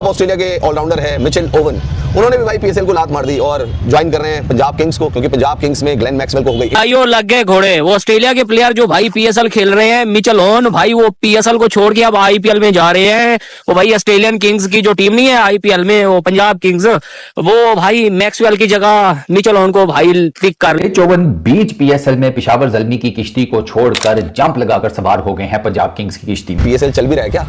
Australia के allrounder है Mitchell oven, उन्होंने भी भाई पीएसएल को लात मार दी और ज्वाइन कर रहे हैं पंजाब किंग्स को, क्योंकि पंजाब किंग्स में ग्लेन मैक्सवेल को हो गई। भाइयों लग गए घोड़े, वो ऑस्ट्रेलिया के प्लेयर जो भाई पीएसएल खेल रहे हैं, मिचेल ओवन भाई वो पीएसएल को छोड़ के अब आईपीएल में जा रहे हैं। वो भाई ऑस्ट्रेलियन किंग्स की जो टीम नहीं है आईपीएल में, वो पंजाब किंग्स, वो भाई मैक्सवेल की जगह मिचेल ओवन को भाई पिक कर रहे। चौवन बीच पीएसएल में पेशावर ज़ल्मी की किश्ती को छोड़कर जंप लगाकर सवार हो गए हैं पंजाब किंग्स की किश्ती में। पीएसएल चल भी रहा है क्या?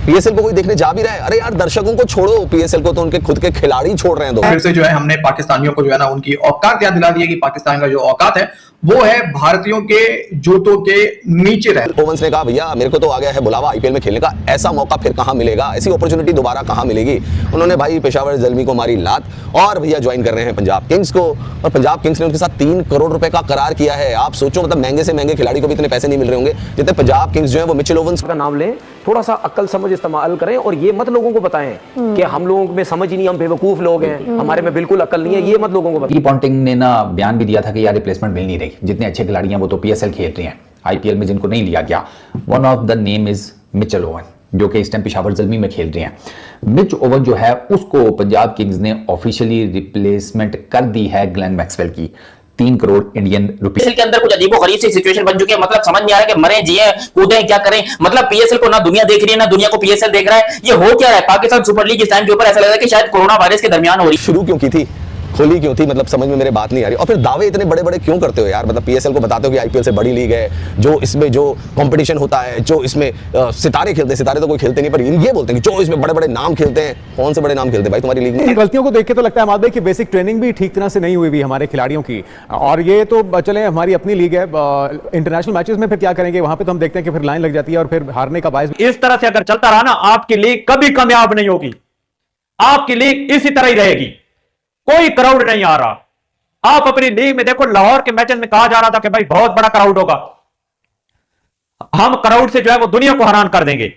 पीएसएल को कोई देखने जा भी रहा है? अरे यार दर्शकों को छोड़ो, पीएसएल को तो उनके खुद के खिलाड़ी छोड़ रहे हैं। फिर से जो है हमने पाकिस्तानियों को जो है ना उनकी औकात याद दिला दी है कि पाकिस्तान का जो औकात है वो है भारतीयों के जूतों के नीचे रहे। ओवंस ने कहा भैया मेरे को तो आ गया है बुलावा आईपीएल में खेलने का, ऐसा मौका फिर कहां मिलेगा, ऐसी अपॉर्चुनिटी दोबारा कहां मिलेगी। उन्होंने भाई पेशावर ज़ल्मी को मारी लात और भैया ज्वाइन कर रहे हैं पंजाब किंग्स को, और पंजाब किंग्स ने उनके साथ 3 करोड़ रुपए का करार किया है। आप सोचो, मतलब महंगे से महंगे खिलाड़ी को भी इतने पैसे नहीं मिल रहे होंगे जितने पंजाब किंग्स जो है वो मिचेल ओवंस का नाम लें, थोड़ा सा अक्ल समझ इस्तेमाल करें और ये मत लोगों को बताएं कि हम लोगों में समझ ही नहीं, हम बेवकूफ लोग हैं, हमारे में बिल्कुल अक्ल नहीं है, ये मत लोगों को बताएं। पॉन्टिंग ने ना बयान भी दिया था कि यार रिप्लेसमेंट मिल नहीं रही, जितने अच्छे खिलाड़ी हैं वो तो पीएसएल खेल रहे हैं, आईपीएल में जिनको नहीं लिया गया। One of the name is Mitchell oven, जो कि इस टाइम पेशावर ज़ल्मी में खेल रहे हैं। मिच ओवन जो है उसको पंजाब किंग्स ने ऑफिशियली रिप्लेसमेंट कर दी है ग्लेन मैक्सवेल की 3 करोड़ इंडियन रुपए। पीएसएल के अंदर कुछ अजीबोगरीब सी सिचुएशन बन चुकी है, मतलब समझ नहीं आ रहा कि मरे जिए कूदें क्या करें। मतलब पीएसएल को ना दुनिया देख रही है ना दुनिया को पीएसएल देख रहा है, ये हो क्या रहा है? पाकिस्तान सुपर लीग इस टाइम के ऊपर ऐसा लग रहा है कि शायद कोरोना वायरस के दरमियान हो रही। शुरू क्यों की थी, खोली क्यों थी, मतलब समझ में मेरे बात नहीं आ रही। और फिर दावे इतने बड़े बड़े क्यों करते हो यार? मतलब पीएसएल को बताते हो कि आईपीएल से बड़ी लीग है, जो इसमें जो कंपटीशन होता है, जो इसमें सितारे खेलते हैं, सितारे तो कोई खेलते नहीं, पर ये बोलते हैं कि जो इसमें बड़े बड़े नाम खेलते हैं। कौन से बड़े नाम खेलते हैं भाई तुम्हारी लीग में? गलतियों को देख के तो लगता है माधव कि बेसिक ट्रेनिंग भी ठीक तरह से नहीं हुई हमारे खिलाड़ियों की। और ये तो चले हमारी अपनी लीग है, इंटरनेशनल मैचेस में फिर क्या करेंगे, वहां पे तो हम देखते हैं कि फिर लाइन लग जाती है और फिर हारने का बायस। इस तरह से अगर चलता रहा ना, आपकी लीग कभी कामयाब नहीं होगी, आपकी लीग इसी तरह ही रहेगी, कोई क्राउड नहीं आ रहा। आप अपनी लीग में देखो, लाहौर के मैचेस में कहा जा रहा था कि भाई बहुत बड़ा क्राउड होगा, हम क्राउड से जो है वो दुनिया को हैरान कर देंगे।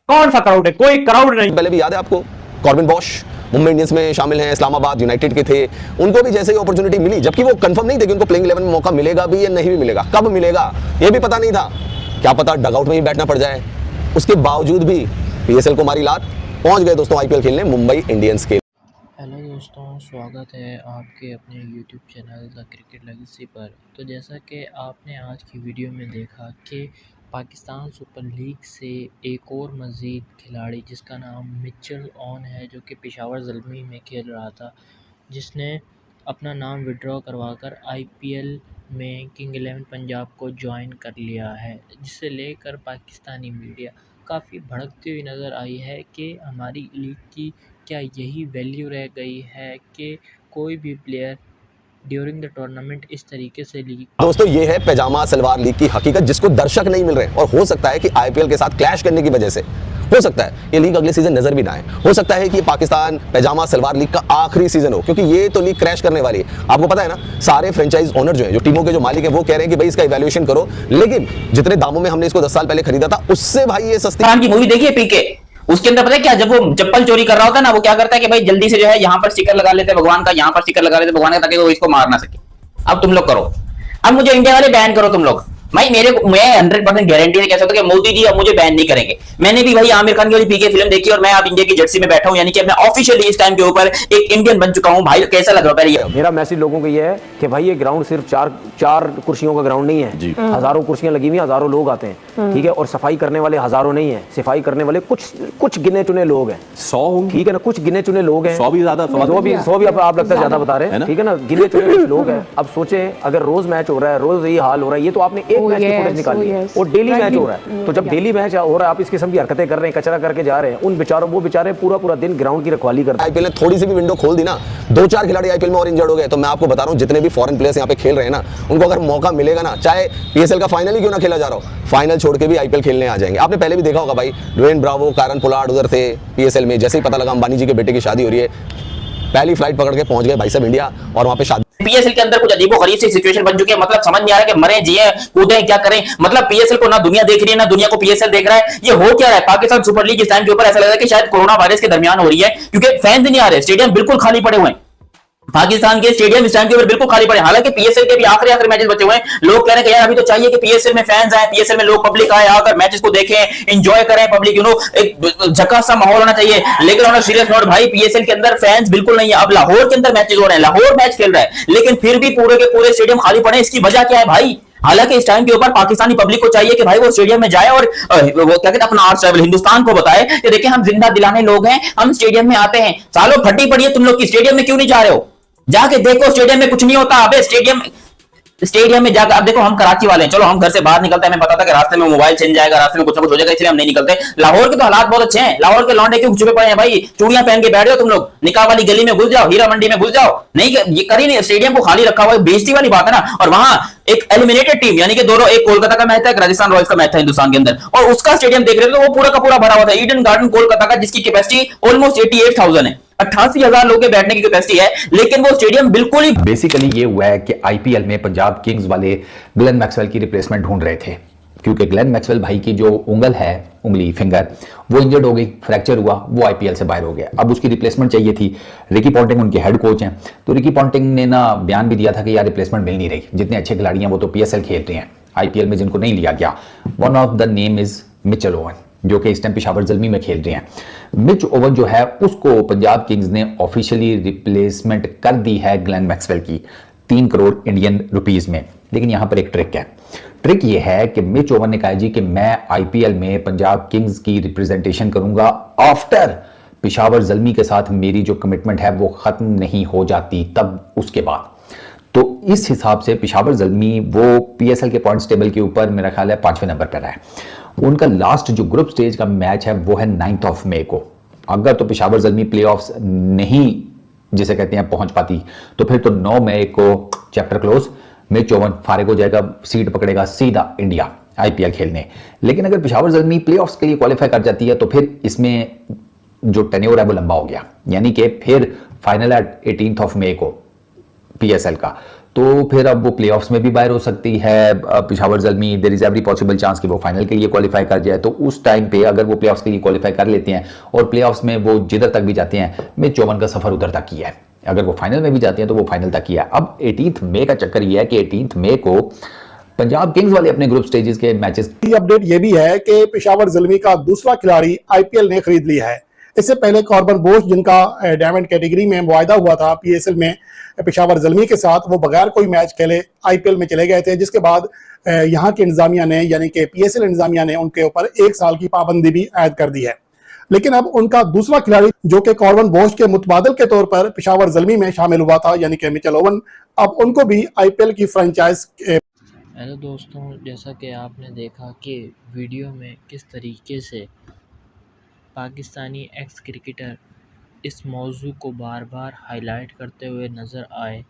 कौन सा क्राउड है? कोई क्राउड नहीं। पहले भी याद है आपको, कॉर्बिन बॉश मुंबई इंडियंस में शामिल हैं, इस्लामाबाद यूनाइटेड के थे, उनको भी जैसे ही अपॉर्चुनिटी मिली, जबकि वो कंफर्म नहीं थे कि उनको प्लेइंग 11 में मौका मिलेगा भी या नहीं भी मिलेगा, कब मिलेगा ये भी पता नहीं था, क्या पता डगआउट में ही बैठना पड़ जाए। उसके बावजूद भी पीएसएल को मारी लात, पहुंच गए दोस्तों आईपीएल खेलने मुंबई इंडियंस के। हेलो दोस्तों, स्वागत है आपके अपने YouTube channel the cricket legacy पर। तो जैसा कि आपने आज की वीडियो में देखा कि पाकिस्तान सुपर लीग से एक और मज़ीद खिलाड़ी जिसका नाम मिचेल ओवन है, जो कि पेशावर ज़ल्मी में खेल रहा था, जिसने अपना नाम विड्रॉ करवाकर आईपीएल में किंग 11 पंजाब को ज्वाइन कर लिया है, जिसे लेकर पाकिस्तानी मीडिया काफ़ी भड़कती हुई नज़र आई है कि हमारी लीग की क्या यही वैल्यू रह गई है कि कोई भी प्लेयर ड्यूरिंग द टूर्नामेंट इस तरीके से लीग। दोस्तों ये है पैजामा सलवार लीग की हकीकत, जिसको दर्शक नहीं मिल रहे, और हो सकता है कि आईपीएल के साथ क्लैश करने की वजह से हो सकता है ये लीग अगले सीजन नजर भी ना आए। हो सकता है कि पाकिस्तान पैजामा सलवार लीग का आखिरी सीजन हो, क्योंकि ये तो लीग क्रैश करने वाली है। आपको पता है ना, सारे फ्रेंचाइज ओनर जो है, जो टीमों के जो मालिक है, वो कह रहे हैं कि भाई इसका इवैल्यूएशन करो, लेकिन जितने दामों में हमने इसको 10 साल पहले खरीदा था उससे भाई ये सस्ती। की मूवी देखिए पीके, उसके अंदर पता है क्या, जब वो चप्पल चोरी कर रहा होता है ना, वो क्या करता है कि भाई जल्दी से जो है यहाँ पर स्टिकर लगा लेते हैं भगवान का, यहाँ पर स्टिकर लगा लेते हैं भगवान का, ताकि वो इसको मार ना सके। अब तुम लोग करो, अब मुझे इंडिया वाले बैन करो तुम लोग। भाई मैं 100% गारंटी से कह सकता हूं कि मोदी जी अब मुझे बैन नहीं करेंगे। मैंने भी भाई आमिर खान की वाली पीके फिल्म देखी और मैं अब इंडिया की जर्सी में बैठा हूं, यानी कि मैं ऑफिशियली इस टाइम के ऊपर एक इंडियन बन चुका हूं। भाई कैसा लग रहा है? ये मेरा मैसेज लोगों को ये है कि भाई ये ग्राउंड सिर्फ चार कुर्सियों का ग्राउंड नहीं है, हजारों कुर्सियां लगी हुई, हजारों लोग आते हैं, ठीक है, और सफाई करने वाले हजारों नहीं है, सफाई करने वाले कुछ गिने चुने लोग हैं, 100 ठीक है ना, कुछ गिने चुने लोग हैं, 100 भी ज्यादा, 100 भी आप लगता है ज्यादा बता रहे हैं, ठीक है ना, गिने चुने कुछ लोग हैं। अब सोचें अगर रोज मैच हो रहा है, रोज ये हाल हो रहा है, ये तो आपने एक मैच की फुटेज निकाली और डेली मैच हो रहा है, तो जब डेली मैच हो रहा है आप इस किस्म की हरकतें कर रहे हैं, कचरा करके जा रहे हैं, उन बेचारों वो बेचारे पूरा दिन ग्राउंड की रखवाली करते हैं। आईपीएल ने थोड़ी सी भी विंडो खोल दी ना, 2-4 खिलाड़ी आईपीएल में और इंजर्ड हो गए, तो मैं आपको बता रहा हूं जितने भी फॉरेन प्लेयर्स यहाँ पे खेल रहे हैं ना, उनको अगर मौका मिलेगा ना, चाहे पीएसएल का फाइनल ही क्यों ना खेला जा रहा हो, फाइनल छोड़ के भी आईपीएल खेलने आ जाएंगे। आपने पहले भी देखा होगा भाई, ड्वेन ब्रावो, कारन पोलार्ड उधर थे पीएसएल में, जैसे ही पता लगा अंबानी जी के बेटे की शादी हो रही है, पहली फ्लाइट पकड़ के पहुंच गए भाई साहब इंडिया, और वहां पे शादी। पीएसएल के अंदर कुछ अजीबोगरीब सी सिचुएशन बन चुकी है, मतलब समझ नहीं आ रहा कि मरे जिए कूदें क्या करें। मतलब पीएसएल को ना दुनिया देख रही है ना दुनिया को पीएसएल देख रहा है, ये हो क्या रहा है? पाकिस्तान सुपर लीग इस टाइम के ऊपर ऐसा लग रहा है कि शायद कोरोना वायरस के दरमियान हो रही है, क्योंकि फैंस नहीं आ रहे, स्टेडियम बिल्कुल खाली पड़े हुए हैं। पाकिस्तान के स्टेडियम इस टाइम के ऊपर बिल्कुल खाली पड़े, हालांकि पीएसएल के भी आखिरी मैचेस बचे हुए हैं। लोग कह रहे हैं कि यार अभी तो चाहिए कि पीएसएल में फैंस आए, पीएसएल में लोग पब्लिक आए, आकर मैचेस को देखें, एंजॉय करें, पब्लिक एक झकास सा माहौल होना चाहिए। लेकिन ऑन सीरियस नोट भाई, पीएसएल के अंदर फैंस बिल्कुल नहीं है। अब लाहौर के अंदर मैचेस हो रहे हैं, लाहौर मैच खेल रहा है, लेकिन फिर भी पूरे के पूरे स्टेडियम खाली पड़े। इसकी वजह क्या है भाई? हालांकि इस टाइम के ऊपर पाकिस्तानी पब्लिक को चाहिए कि भाई वो स्टेडियम में जाए और वो क्या कहते हैं अपना आर्ट ट्रैवल हिंदुस्तान को बताए कि देखिए हम जिंदा दिलाने लोग हैं, हम स्टेडियम में आते हैं। सालों फटी पड़ी है तुम लोग की, स्टेडियम में क्यों नहीं जा रहे हो? जाके देखो, स्टेडियम में कुछ नहीं होता। अबे स्टेडियम में जाकर, अब देखो हम कराची वाले हैं, चलो हम घर से बाहर निकलते हैं, हमें पता था कि रास्ते में मोबाइल छिन जाएगा, रास्ते में कुछ ना कुछ हो जाएगा, इसलिए हम नहीं निकलते। लाहौर के तो हालात बहुत अच्छे हैं, लाहौर के लौंडे क्यों छुपे पड़े हैं भाई? चूड़ियां पहन के बैठ जाओ तुम लोग, निकाह वाली गली में घुस जाओ, हीरा मंडी में घुस जाओ। नहीं, ये करी नहीं, स्टेडियम को खाली रखा हुआ है, बेइज्जती वाली बात है ना। और वहां एक एलिमिनेटेड टीम, यानी कि दोनों, एक कोलकाता का मैच था, एक राजस्थान रॉयल्स का मैच था हिंदुस्तान के अंदर, और उसका स्टेडियम देख रहे थे तो वो पूरा का पूरा भरा हुआ था। ईडन गार्डन कोलकाता का, जिसकी कैपेसिटी ऑलमोस्ट 88,000 है, 88,000 लोगों के बैठने की कैपेसिटी है, लेकिन वो स्टेडियम बिल्कुल ही। बेसिकली ये हुआ है कि आईपीएल में पंजाब किंग्स वाले ग्लेन मैक्सवेल की रिप्लेसमेंट ढूंढ रहे थे, क्योंकि ग्लेन मैक्सवेल भाई की जो उंगल है, उंगली, फिंगर, वो इंजर्ड हो गई, फ्रैक्चर हुआ, वो आईपीएल से बाहर हो गया। अब उसकी रिप्लेसमेंट चाहिए थी। रिकी पॉन्टिंग उनके हेड कोच हैं, तो रिकी पॉन्टिंग ने ना बयान भी दिया था कि यार रिप्लेसमेंट मिल नहीं रही, जितने अच्छे खिलाड़ी हैं वो तो पीएसएल खेल रहे हैं, आईपीएल में जिनको नहीं लिया गया। One of the name is Mitchell oven, जो कि इस टाइम पेशावर ज़ल्मी में खेल रहे हैं। मिच ओवन जो है उसको पंजाब किंग्स ने ऑफिशियली रिप्लेसमेंट कर दी है ग्लेन मैक्सवेल की 3 करोड़ इंडियन रुपीस में। लेकिन यहां पर एक ट्रिक है। ट्रिक ये है कि मिच ओवन ने कहा जी कि मैं आईपीएल में पंजाब किंग्स की रिप्रेजेंटेशन करूंगा आफ्टर पेशावर ज़ल्मी के साथ मेरी जो कमिटमेंट है वो खत्म नहीं हो जाती, तब उसके बाद। तो इस हिसाब से पेशावर ज़ल्मी वो पीएसएल के पॉइंट्स टेबल के ऊपर मेरा ख्याल है 5वें नंबर पर है। उनका लास्ट जो ग्रुप स्टेज का मैच है वो है 9 मई को। अगर तो पेशावर ज़ल्मी प्लेऑफ्स नहीं, जिसे कहते हैं, पहुंच पाती, तो फिर तो 9 मई को चैप्टर क्लोज, मिच ओवन फारिग हो जाएगा, सीट पकड़ेगा सीधा इंडिया आईपीएल खेलने। लेकिन अगर पेशावर ज़ल्मी प्लेऑफ्स के लिए क्वालिफाई कर जाती है तो फिर इसमें जो टेन्योर है वो लंबा हो गया, यानी कि फिर फाइनल है 18 मई को पीएसएल का, तो फिर अब वो प्लेऑफ्स में भी बाहर हो सकती है Peshawar Zalmi. There is every possible chance कि वो फाइनल के लिए क्वालिफाई कर जाए। तो उस टाइम पे अगर वो प्लेऑफ्स के लिए क्वालिफाई कर लेते हैं और प्लेऑफ्स में वो जिधर तक भी जाते हैं, मिच ओवन का सफर उधर तक किया है। अगर वो फाइनल में भी जाते हैं तो वो फाइनल तक किया है। अब 18 मई का चक्कर ये है कि 18 मई को पंजाब किंग्स वाले अपने ग्रुप स्टेजेस के मैचेस। अपडेट ये भी है कि पेशावर ज़ल्मी का दूसरा खिलाड़ी आईपीएल ने खरीद लिया है। इससे पहले कॉर्बन बोश, जिनका डायमंड कैटेगरी में मुआहदा हुआ था पीएसएल में पेशावर ज़ल्मी के साथ, वो बगैर कोई मैच खेले आईपीएल में चले गए थे, जिसके बाद यहाँ की इंतजामिया ने, यानी कि पीएसएल इंतजामिया ने उनके ऊपर 1 साल की पाबंदी भी आयद कर दी है। लेकिन अब उनका दूसरा खिलाड़ी, जो कि कॉर्बन बोश के मुतबादल के तौर पर पेशावर ज़ल्मी में शामिल हुआ था, यानी कि मिचेल ओवन, अब उनको भी आईपीएल की फ्रेंचाइज। हेलो दोस्तों, जैसा कि आपने देखा कि वीडियो में किस तरीके से पाकिस्तानी एक्स क्रिकेटर इस मौजू को बार बार हाईलाइट करते हुए नज़र आए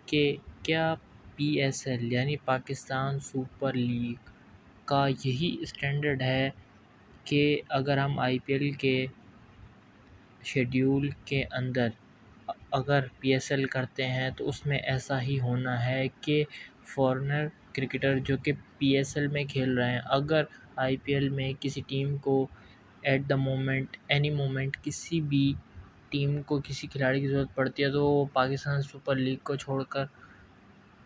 कि क्या पीएसएल यानी पाकिस्तान सुपर लीग का यही स्टैंडर्ड है कि अगर हम आईपीएल के शेड्यूल के अंदर अगर पीएसएल करते हैं तो उसमें ऐसा ही होना है कि फॉरेनर क्रिकेटर जो कि पीएसएल में खेल रहे हैं, अगर आईपीएल में किसी टीम को at the moment, any moment, किसी भी टीम को किसी खिलाड़ी की ज़रूरत पड़ती है तो वो पाकिस्तान सुपर लीग को छोड़कर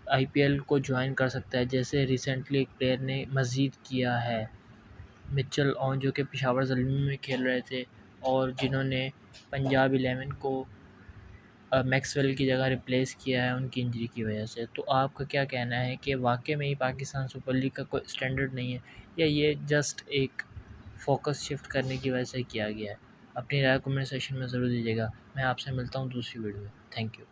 आईपीएल को ज्वाइन कर सकता है। जैसे रिसेंटली एक प्लेयर ने मज़ीद किया है, मिचेल ओवन, जो कि पेशावर ज़ल्मी में खेल रहे थे और जिन्होंने पंजाब 11 को मैक्सवेल की जगह रिप्लेस किया है उनकी इंजरी की वजह से। तो आपका क्या कहना है कि वाकई में ही पाकिस्तान सुपर लीग का कोई स्टैंडर्ड नहीं है, या ये जस्ट एक फोकस शिफ्ट करने की वजह से किया गया है? अपनी राय कमेंट सेक्शन में ज़रूर दीजिएगा। मैं आपसे मिलता हूँ दूसरी वीडियो में। Thank you.